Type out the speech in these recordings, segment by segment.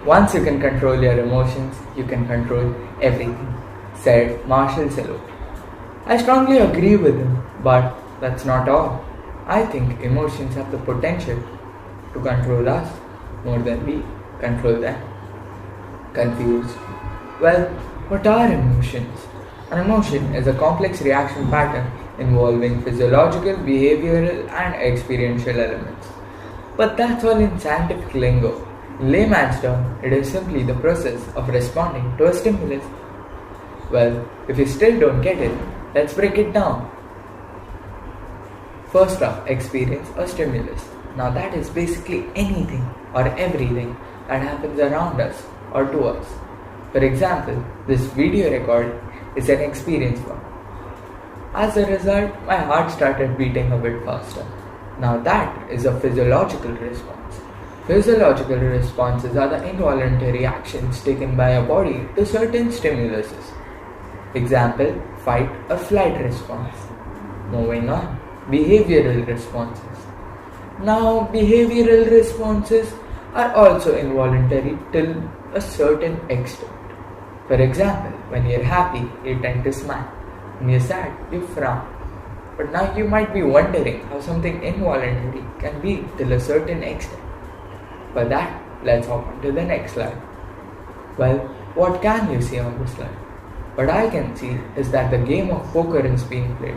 Once you can control your emotions, you can control everything, said Marshall Sello. I strongly agree with him, but that's not all. I think emotions have the potential to control us more than we control them. Confused? Well, what are emotions? An emotion is a complex reaction pattern involving physiological, behavioral, and experiential elements. But that's all in scientific lingo. In layman's term, it is simply the process of responding to a stimulus. Well, if you still don't get it, let's break it down. First up, experience or stimulus. Now that is basically anything or everything that happens around us or to us. For example, this video recording is an experience one. As a result, my heart started beating a bit faster. Now that is a physiological response. Physiological responses are the involuntary actions taken by a body to certain stimuluses. Example, fight or flight response. Moving on, behavioral responses. Now, behavioral responses are also involuntary till a certain extent. For example, when you're happy, you tend to smile. When you're sad, you frown. But now you might be wondering how something involuntary can be till a certain extent. For that, let's hop on to the next slide. Well, what can you see on this slide? What I can see is that the game of poker is being played.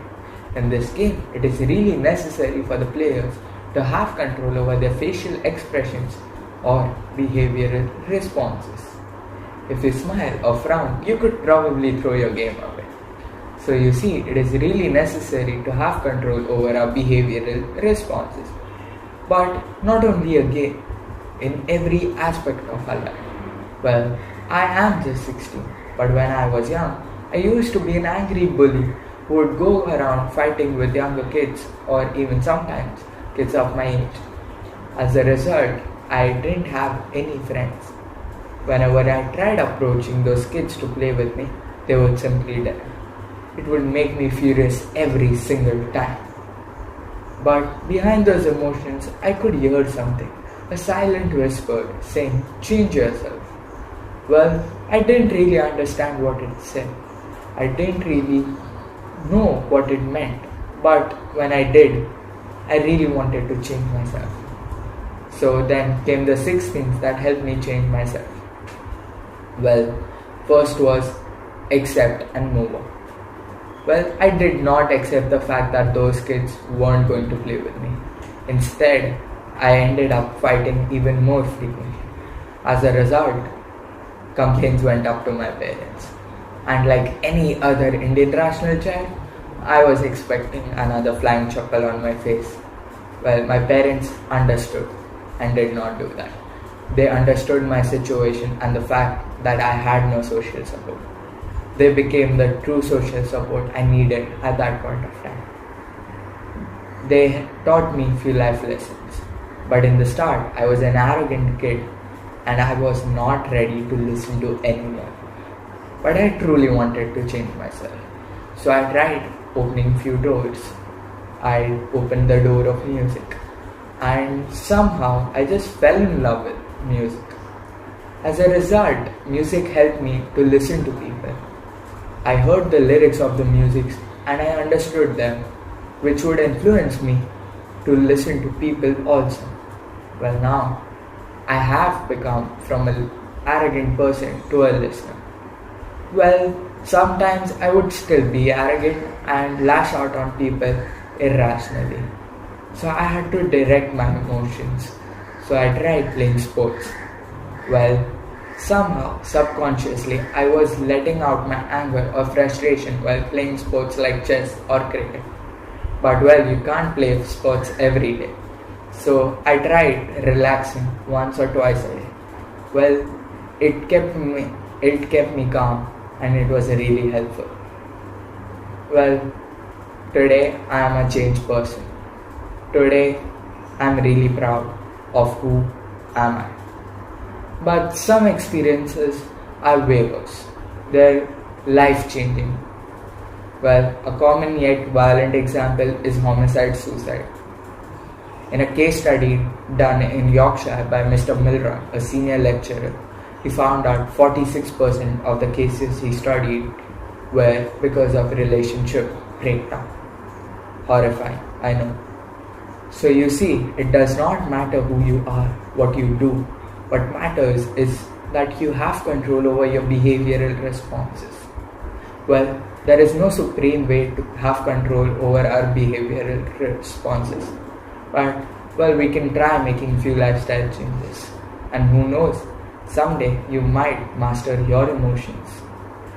In this game, it is really necessary for the players to have control over their facial expressions or behavioral responses. If you smile or frown, you could probably throw your game away. So you see, it is really necessary to have control over our behavioral responses. But not only a game, in every aspect of our life. Well, I am just 16, but when I was young, I used to be an angry bully who would go around fighting with younger kids or even sometimes kids of my age. As a result, I didn't have any friends. Whenever I tried approaching those kids to play with me, they would simply die. It would make me furious every single time. But behind those emotions, I could hear something, a silent whisper saying, "Change yourself." Well, I didn't really understand what it said. I didn't really know what it meant. But when I did, I really wanted to change myself. So then came the 6 things that helped me change myself. Well, first was accept and move on. Well, I did not accept the fact that those kids weren't going to play with me. Instead, I ended up fighting even more frequently. As a result, complaints went up to my parents. And like any other Indian rational child, I was expecting another flying chuckle on my face. Well, my parents understood and did not do that. They understood my situation and the fact that I had no social support. They became the true social support I needed at that point of time. They taught me few life lessons. But in the start, I was an arrogant kid and I was not ready to listen to anyone. But I truly wanted to change myself. So I tried opening few doors. I opened the door of music. And somehow I just fell in love with music. As a result, music helped me to listen to people. I heard the lyrics of the music and I understood them, which would influence me to listen to people also. Well, now I have become from an arrogant person to a listener. Well, sometimes I would still be arrogant and lash out on people irrationally. So I had to direct my emotions. So I tried playing sports. Well, somehow, subconsciously, I was letting out my anger or frustration while playing sports like chess or cricket. But well, you can't play sports every day. So I tried relaxing once or twice a day. Well, it kept me calm and it was really helpful. Well, today I am a changed person. Today I am really proud of who am I. But some experiences are way worse. They're life-changing. Well, a common yet violent example is homicide-suicide. In a case study done in Yorkshire by Mr. Milroy, a senior lecturer, he found out 46% of the cases he studied were because of relationship breakdown. Horrifying, I know. So you see, it does not matter who you are, what you do. What matters is that you have control over your behavioral responses. Well, there is no supreme way to have control over our behavioral responses. But, well, we can try making few lifestyle changes. And who knows, someday you might master your emotions,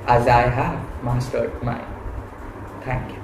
as I have mastered mine. Thank you.